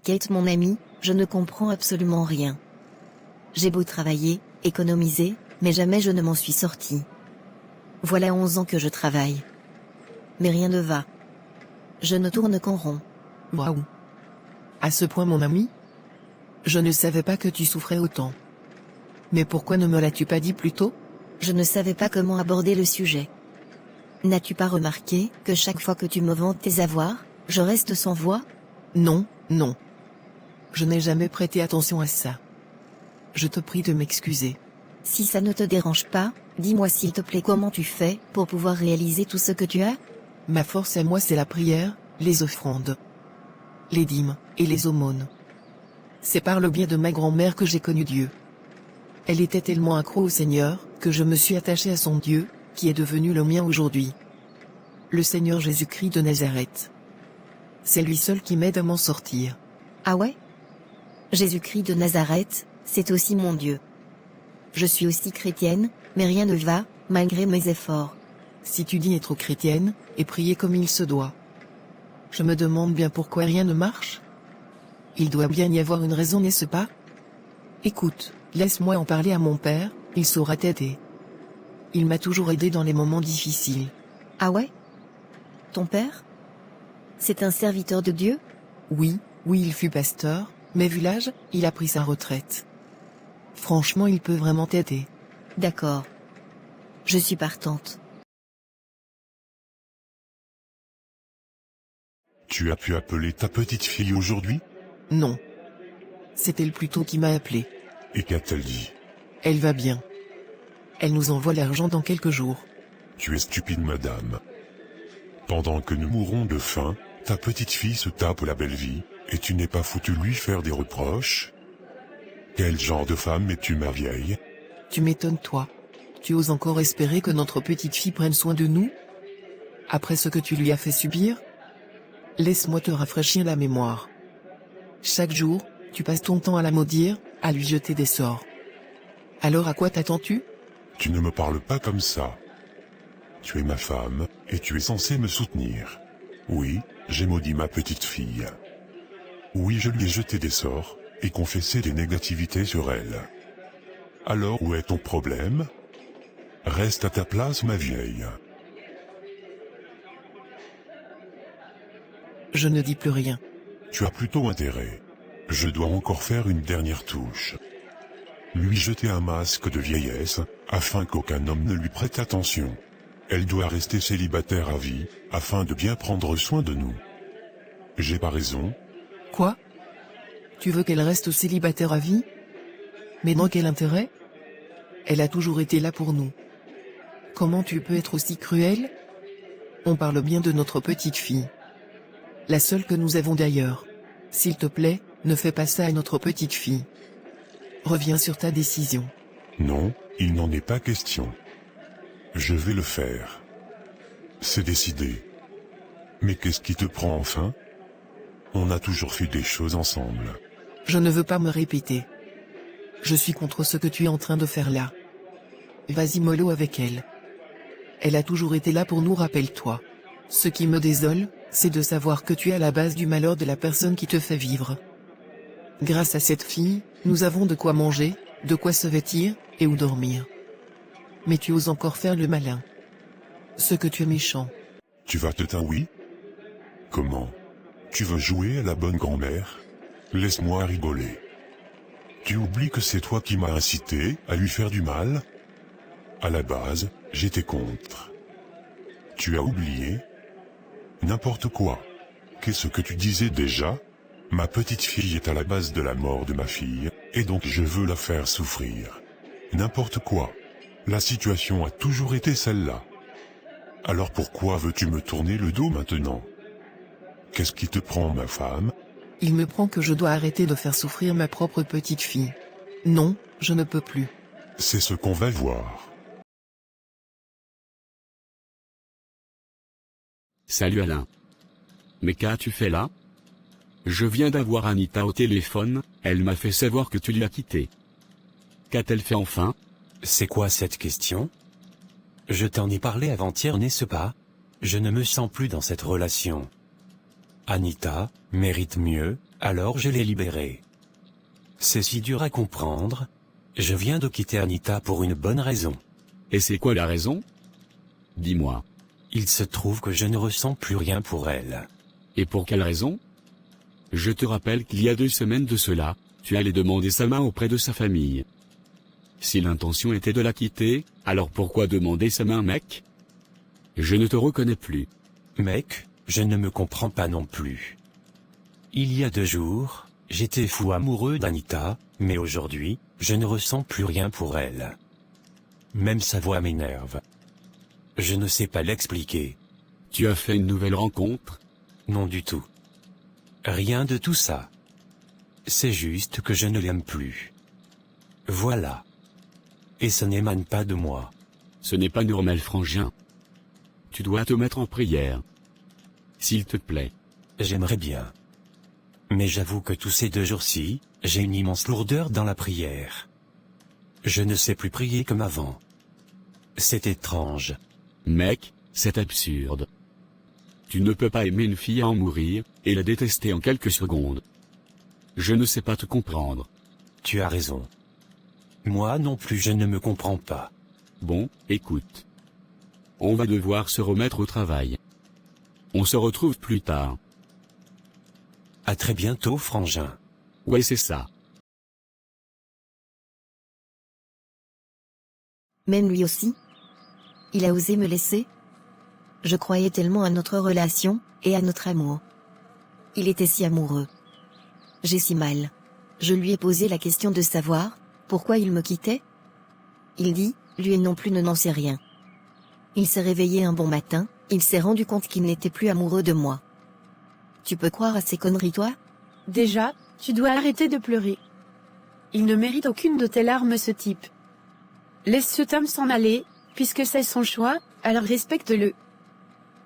Kate mon amie, je ne comprends absolument rien. J'ai beau travailler, économiser, mais jamais je ne m'en suis sortie. Voilà 11 ans que je travaille. Mais rien ne va. Je ne tourne qu'en rond. Waouh. À ce point mon ami? Je ne savais pas que tu souffrais autant. Mais pourquoi ne me l'as-tu pas dit plus tôt? Je ne savais pas comment aborder le sujet. N'as-tu pas remarqué que chaque fois que tu me vantes tes avoirs, je reste sans voix? Non, non. Je n'ai jamais prêté attention à ça. Je te prie de m'excuser. Si ça ne te dérange pas, dis-moi s'il te plaît comment tu fais pour pouvoir réaliser tout ce que tu as? Ma force à moi c'est la prière, les offrandes, les dîmes, et les aumônes. C'est par le biais de ma grand-mère que j'ai connu Dieu. Elle était tellement accro au Seigneur, que je me suis attaché à son Dieu, qui est devenu le mien aujourd'hui. Le Seigneur Jésus-Christ de Nazareth. C'est lui seul qui m'aide à m'en sortir. Ah ouais? Jésus-Christ de Nazareth, c'est aussi mon Dieu. Je suis aussi chrétienne, mais rien ne va, malgré mes efforts. Si tu dis être chrétienne, et prier comme il se doit. Je me demande bien pourquoi rien ne marche? Il doit bien y avoir une raison, n'est-ce pas? Écoute, laisse-moi en parler à mon père, il saura t'aider. Il m'a toujours aidé dans les moments difficiles. Ah ouais? Ton père? C'est un serviteur de Dieu? Oui, il fut pasteur, mais vu l'âge, il a pris sa retraite. Franchement, il peut vraiment t'aider. D'accord. Je suis partante. Tu as pu appeler ta petite fille aujourd'hui? Non. C'est elle plutôt qui m'a appelé. Et qu'a-t-elle dit? Elle va bien. Elle nous envoie l'argent dans quelques jours. Tu es stupide, madame. Pendant que nous mourons de faim, ta petite fille se tape la belle vie, et tu n'es pas foutu lui faire des reproches? Quel genre de femme es-tu, ma vieille? Tu m'étonnes, toi. Tu oses encore espérer que notre petite fille prenne soin de nous? Après ce que tu lui as fait subir? Laisse-moi te rafraîchir la mémoire. Chaque jour, tu passes ton temps à la maudire, à lui jeter des sorts. Alors à quoi t'attends-tu? Tu ne me parles pas comme ça. Tu es ma femme, et tu es censé me soutenir. Oui, j'ai maudit ma petite fille. Oui, je lui ai jeté des sorts, et confessé des négativités sur elle. Alors où est ton problème? Reste à ta place, ma vieille. Je ne dis plus rien. Tu as plutôt intérêt. Je dois encore faire une dernière touche. Lui jeter un masque de vieillesse, afin qu'aucun homme ne lui prête attention. Elle doit rester célibataire à vie, afin de bien prendre soin de nous. J'ai pas raison? Quoi? Tu veux qu'elle reste célibataire à vie? Mais dans quel intérêt? Elle a toujours été là pour nous. Comment tu peux être aussi cruel? On parle bien de notre petite fille. La seule que nous avons d'ailleurs. S'il te plaît, ne fais pas ça à notre petite fille. Reviens sur ta décision. Non, il n'en est pas question. Je vais le faire. C'est décidé. Mais qu'est-ce qui te prend enfin? On a toujours fait des choses ensemble. Je ne veux pas me répéter. Je suis contre ce que tu es en train de faire là. Vas-y mollo avec elle. Elle a toujours été là pour nous, rappelle-toi. Ce qui me désole, c'est de savoir que tu es à la base du malheur de la personne qui te fait vivre. Grâce à cette fille, nous avons de quoi manger, de quoi se vêtir, et où dormir. Mais tu oses encore faire le malin. Ce que tu es méchant. Tu vas te taire, oui? Comment? Tu veux jouer à la bonne grand-mère? Laisse-moi rigoler. Tu oublies que c'est toi qui m'as incité à lui faire du mal? À la base, j'étais contre. Tu as oublié? N'importe quoi. Qu'est-ce que tu disais déjà? Ma petite fille est à la base de la mort de ma fille, et donc je veux la faire souffrir. N'importe quoi. La situation a toujours été celle-là. Alors pourquoi veux-tu me tourner le dos maintenant? Qu'est-ce qui te prend, ma femme? Il me prend que je dois arrêter de faire souffrir ma propre petite fille. Non, je ne peux plus. C'est ce qu'on va voir. Salut Alain. Mais qu'as-tu fait là? Je viens d'avoir Anita au téléphone, elle m'a fait savoir que tu l'as quittée. Qu'a-t-elle fait enfin? C'est quoi cette question? Je t'en ai parlé avant-hier, n'est-ce pas? Je ne me sens plus dans cette relation. Anita mérite mieux, alors je l'ai libérée. C'est si dur à comprendre. Je viens de quitter Anita pour une bonne raison. Et c'est quoi la raison? Dis-moi. Il se trouve que je ne ressens plus rien pour elle. Et pour quelle raison? Je te rappelle qu'il y a 2 semaines de cela, tu allais demander sa main auprès de sa famille. Si l'intention était de la quitter, alors pourquoi demander sa main, mec? Je ne te reconnais plus. Mec, je ne me comprends pas non plus. Il y a 2 jours, j'étais fou amoureux d'Anita, mais aujourd'hui, je ne ressens plus rien pour elle. Même sa voix m'énerve. Je ne sais pas l'expliquer. Tu as fait une nouvelle rencontre? Non du tout. Rien de tout ça. C'est juste que je ne l'aime plus. Voilà. Et ça n'émane pas de moi. Ce n'est pas normal, frangin. Tu dois te mettre en prière. S'il te plaît. J'aimerais bien. Mais j'avoue que tous ces 2 jours-ci, j'ai une immense lourdeur dans la prière. Je ne sais plus prier comme avant. C'est étrange. Mec, c'est absurde. Tu ne peux pas aimer une fille à en mourir, et la détester en quelques secondes. Je ne sais pas te comprendre. Tu as raison. Moi non plus je ne me comprends pas. Bon, écoute. On va devoir se remettre au travail. On se retrouve plus tard. À très bientôt, frangin. Ouais, c'est ça. Même lui aussi. Il a osé me laisser. Je croyais tellement à notre relation, et à notre amour. Il était si amoureux. J'ai si mal. Je lui ai posé la question de savoir pourquoi il me quittait. Il dit, lui non plus n'en sait rien. Il s'est réveillé un bon matin, il s'est rendu compte qu'il n'était plus amoureux de moi. Tu peux croire à ces conneries, toi? Déjà, tu dois arrêter de pleurer. Il ne mérite aucune de tes larmes, ce type. Laisse cet homme s'en aller, puisque c'est son choix, alors respecte-le.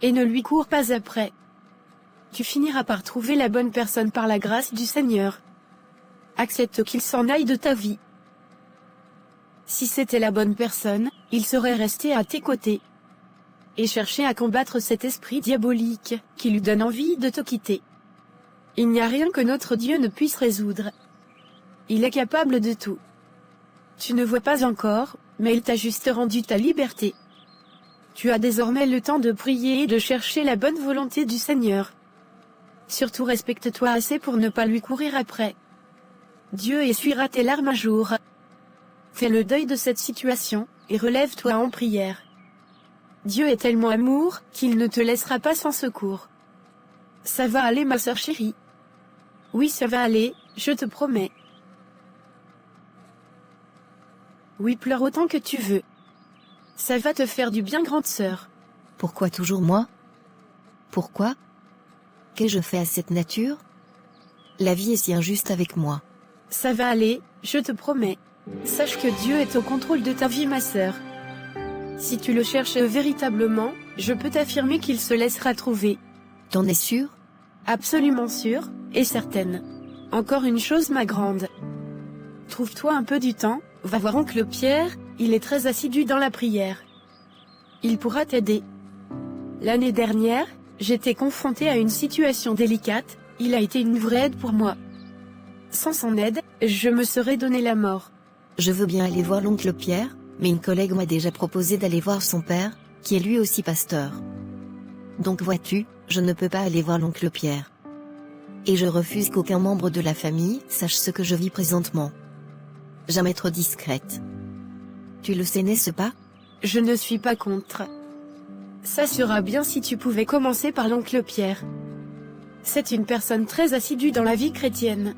Et ne lui cours pas après. Tu finiras par trouver la bonne personne par la grâce du Seigneur. Accepte qu'il s'en aille de ta vie. Si c'était la bonne personne, il serait resté à tes côtés. Et chercher à combattre cet esprit diabolique, qui lui donne envie de te quitter. Il n'y a rien que notre Dieu ne puisse résoudre. Il est capable de tout. Tu ne vois pas encore, mais il t'a juste rendu ta liberté. Tu as désormais le temps de prier et de chercher la bonne volonté du Seigneur. Surtout respecte-toi assez pour ne pas lui courir après. Dieu essuiera tes larmes un jour. Fais le deuil de cette situation, et relève-toi en prière. Dieu est tellement amour, qu'il ne te laissera pas sans secours. Ça va aller, ma sœur chérie. Oui, ça va aller, je te promets. Oui, pleure autant que tu veux. Ça va te faire du bien, grande sœur. Pourquoi toujours moi? Pourquoi? Qu'ai-je fait à cette nature? La vie est si injuste avec moi. Ça va aller, je te promets. Sache que Dieu est au contrôle de ta vie, ma sœur. Si tu le cherches véritablement, je peux t'affirmer qu'il se laissera trouver. T'en es sûre? Absolument sûre, et certaine. Encore une chose, ma grande. Trouve-toi un peu du temps, va voir oncle Pierre, il est très assidu dans la prière. Il pourra t'aider. L'année dernière, j'étais confrontée à une situation délicate, il a été une vraie aide pour moi. Sans son aide, je me serais donné la mort. Je veux bien aller voir l'oncle Pierre, mais une collègue m'a déjà proposé d'aller voir son père, qui est lui aussi pasteur. Donc vois-tu, je ne peux pas aller voir l'oncle Pierre. Et je refuse qu'aucun membre de la famille sache ce que je vis présentement. Jamais trop discrète. Tu le sais, n'est-ce pas? Je ne suis pas contre. Ça sera bien si tu pouvais commencer par l'oncle Pierre. C'est une personne très assidue dans la vie chrétienne.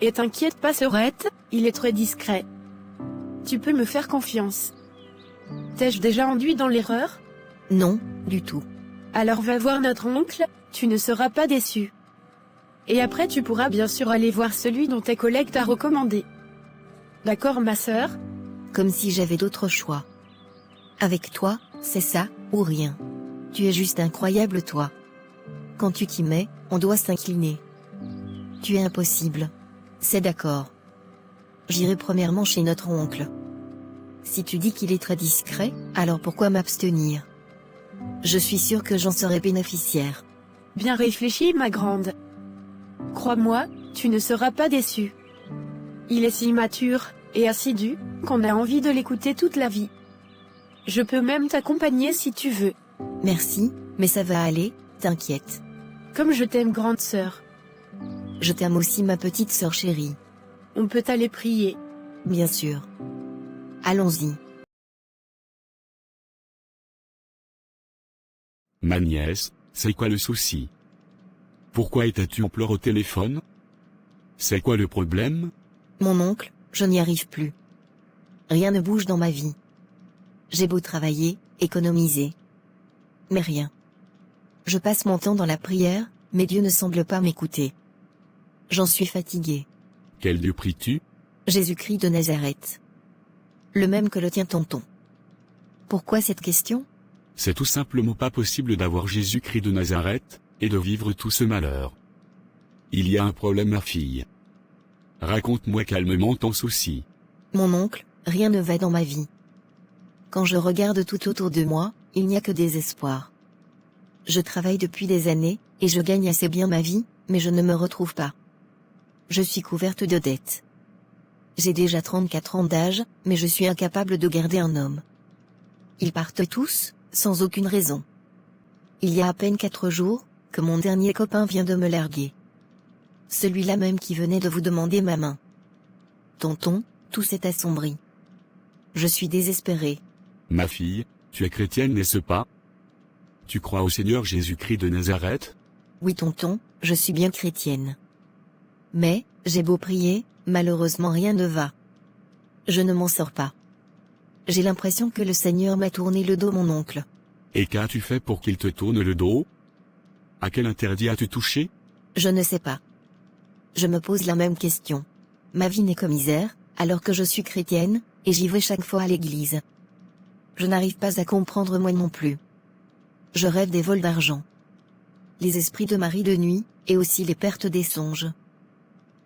Et t'inquiète pas, sœurette, il est très discret. Tu peux me faire confiance. T'ai-je déjà enduit dans l'erreur? Non, du tout. Alors va voir notre oncle, tu ne seras pas déçu. Et après tu pourras bien sûr aller voir celui dont tes collègues t'a recommandé. D'accord, ma sœur? Comme si j'avais d'autres choix. Avec toi, c'est ça, ou rien. Tu es juste incroyable, toi. Quand tu t'y mets, on doit s'incliner. Tu es impossible. C'est d'accord. J'irai premièrement chez notre oncle. Si tu dis qu'il est très discret, alors pourquoi m'abstenir? Je suis sûre que j'en serai bénéficiaire. Bien réfléchi, ma grande. Crois-moi, tu ne seras pas déçue. Il est si mature et assidu qu'on a envie de l'écouter toute la vie. Je peux même t'accompagner si tu veux. Merci, mais ça va aller, t'inquiète. Comme je t'aime, grande sœur. Je t'aime aussi, ma petite sœur chérie. On peut aller prier. Bien sûr. Allons-y. Ma nièce, c'est quoi le souci? Pourquoi étais-tu en pleurs au téléphone? C'est quoi le problème? Mon oncle, je n'y arrive plus. Rien ne bouge dans ma vie. J'ai beau travailler, économiser. Mais rien. Je passe mon temps dans la prière, mais Dieu ne semble pas m'écouter. J'en suis fatiguée. Quel Dieu pries-tu? Jésus-Christ de Nazareth. Le même que le tien, tonton. Pourquoi cette question? C'est tout simplement pas possible d'avoir Jésus-Christ de Nazareth, et de vivre tout ce malheur. Il y a un problème, ma fille. Raconte-moi calmement ton souci. Mon oncle, rien ne va dans ma vie. Quand je regarde tout autour de moi, il n'y a que désespoir. Je travaille depuis des années, et je gagne assez bien ma vie, mais je ne me retrouve pas. Je suis couverte de dettes. J'ai déjà 34 ans d'âge, mais je suis incapable de garder un homme. Ils partent tous, sans aucune raison. Il y a à peine 4 jours, que mon dernier copain vient de me larguer. Celui-là même qui venait de vous demander ma main. Tonton, tout s'est assombri. Je suis désespérée. Ma fille, tu es chrétienne, n'est-ce pas? Tu crois au Seigneur Jésus-Christ de Nazareth? Oui, tonton, je suis bien chrétienne. Mais, j'ai beau prier, malheureusement rien ne va. Je ne m'en sors pas. J'ai l'impression que le Seigneur m'a tourné le dos, mon oncle. Et qu'as-tu fait pour qu'il te tourne le dos? À quel interdit as-tu touché? Je ne sais pas. Je me pose la même question. Ma vie n'est que misère, alors que je suis chrétienne, et j'y vais chaque fois à l'église. Je n'arrive pas à comprendre moi non plus. Je rêve des vols d'argent. Les esprits de Marie de nuit, et aussi les pertes des songes.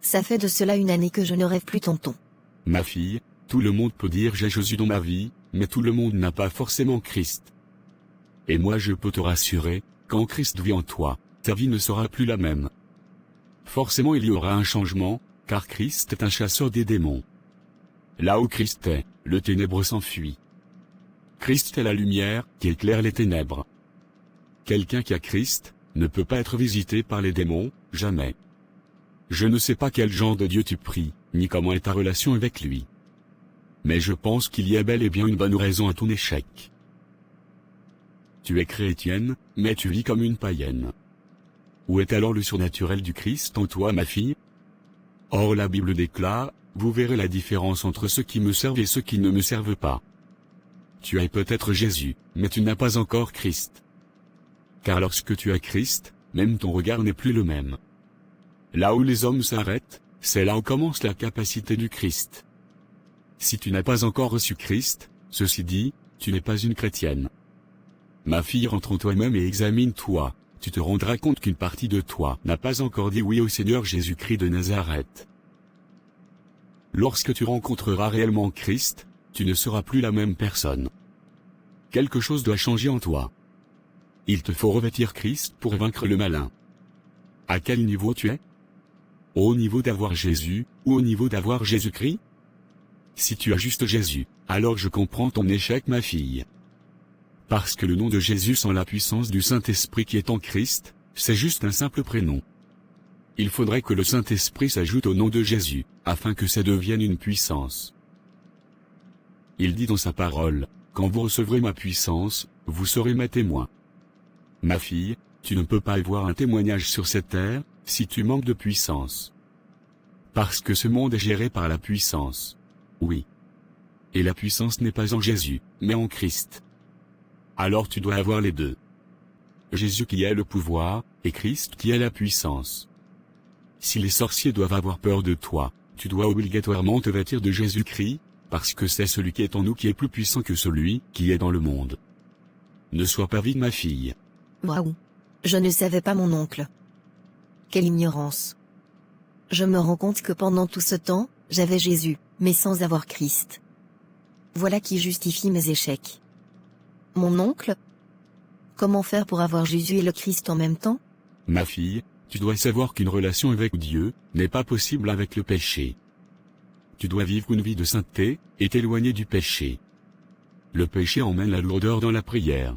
Ça fait de cela 1 année que je ne rêve plus, tonton. Ma fille, tout le monde peut dire j'ai Jésus dans ma vie, mais tout le monde n'a pas forcément Christ. Et moi je peux te rassurer, quand Christ vit en toi, ta vie ne sera plus la même. Forcément il y aura un changement, car Christ est un chasseur des démons. Là où Christ est, le ténèbre s'enfuit. Christ est la lumière qui éclaire les ténèbres. Quelqu'un qui a Christ ne peut pas être visité par les démons, jamais. Je ne sais pas quel genre de Dieu tu pries, ni comment est ta relation avec lui. Mais je pense qu'il y a bel et bien une bonne raison à ton échec. Tu es chrétienne, mais tu vis comme une païenne. Où est alors le surnaturel du Christ en toi, ma fille? Or la Bible déclare, vous verrez la différence entre ceux qui me servent et ceux qui ne me servent pas. Tu as peut-être Jésus, mais tu n'as pas encore Christ. Car lorsque tu as Christ, même ton regard n'est plus le même. Là où les hommes s'arrêtent, c'est là où commence la capacité du Christ. Si tu n'as pas encore reçu Christ, ceci dit, tu n'es pas une chrétienne. Ma fille, rentre en toi-même et examine-toi, tu te rendras compte qu'une partie de toi n'a pas encore dit oui au Seigneur Jésus-Christ de Nazareth. Lorsque tu rencontreras réellement Christ, tu ne seras plus la même personne. Quelque chose doit changer en toi. Il te faut revêtir Christ pour vaincre le malin. À quel niveau tu es? Au niveau d'avoir Jésus, ou au niveau d'avoir Jésus-Christ? Si tu as juste Jésus, alors je comprends ton échec, ma fille. Parce que le nom de Jésus sans la puissance du Saint-Esprit qui est en Christ, c'est juste un simple prénom. Il faudrait que le Saint-Esprit s'ajoute au nom de Jésus, afin que ça devienne une puissance. Il dit dans sa parole, quand vous recevrez ma puissance, vous serez mes témoins. Ma fille, tu ne peux pas avoir un témoignage sur cette terre, si tu manques de puissance. Parce que ce monde est géré par la puissance. Oui. Et la puissance n'est pas en Jésus, mais en Christ. Alors tu dois avoir les deux. Jésus qui est le pouvoir, et Christ qui est la puissance. Si les sorciers doivent avoir peur de toi, tu dois obligatoirement te vêtir de Jésus-Christ, parce que c'est celui qui est en nous qui est plus puissant que celui qui est dans le monde. Ne sois pas vide, ma fille. Waouh! Je ne savais pas, mon oncle. Quelle ignorance. Je me rends compte que pendant tout ce temps, j'avais Jésus, mais sans avoir Christ. Voilà qui justifie mes échecs. Mon oncle? Comment faire pour avoir Jésus et le Christ en même temps? Ma fille, tu dois savoir qu'une relation avec Dieu n'est pas possible avec le péché. Tu dois vivre une vie de sainteté et t'éloigner du péché. Le péché emmène la lourdeur dans la prière.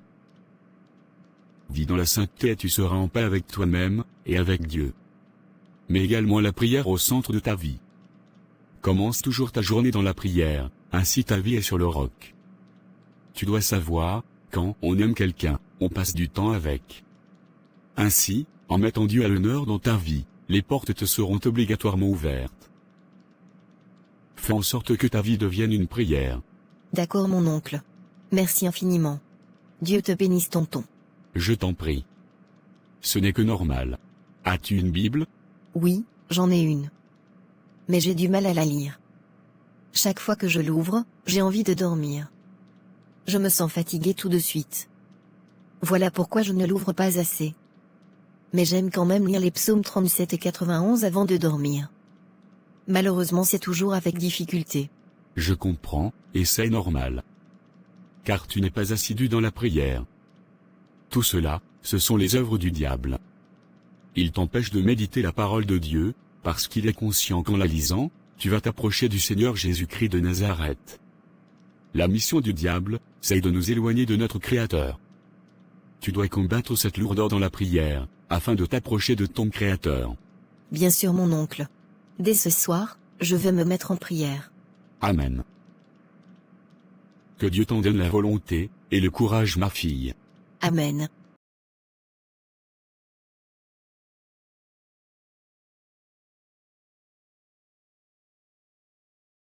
Vis dans la sainteté et tu seras en paix avec toi-même et avec Dieu. Mets également la prière au centre de ta vie. Commence toujours ta journée dans la prière, ainsi ta vie est sur le roc. Tu dois savoir, quand on aime quelqu'un, on passe du temps avec. Ainsi, en mettant Dieu à l'honneur dans ta vie, les portes te seront obligatoirement ouvertes. Fais en sorte que ta vie devienne une prière. D'accord mon oncle. Merci infiniment. Dieu te bénisse tonton. Je t'en prie. Ce n'est que normal. As-tu une Bible? Oui, j'en ai une. Mais j'ai du mal à la lire. Chaque fois que je l'ouvre, j'ai envie de dormir. Je me sens fatigué tout de suite. Voilà pourquoi je ne l'ouvre pas assez. Mais j'aime quand même lire les psaumes 37 et 91 avant de dormir. Malheureusement c'est toujours avec difficulté. Je comprends, et c'est normal. Car tu n'es pas assidu dans la prière. Tout cela, ce sont les œuvres du diable. Il t'empêche de méditer la parole de Dieu, parce qu'il est conscient qu'en la lisant, tu vas t'approcher du Seigneur Jésus-Christ de Nazareth. La mission du diable, c'est de nous éloigner de notre Créateur. Tu dois combattre cette lourdeur dans la prière, afin de t'approcher de ton Créateur. Bien sûr mon oncle. Dès ce soir, je vais me mettre en prière. Amen. Que Dieu t'en donne la volonté, et le courage ma fille. Amen.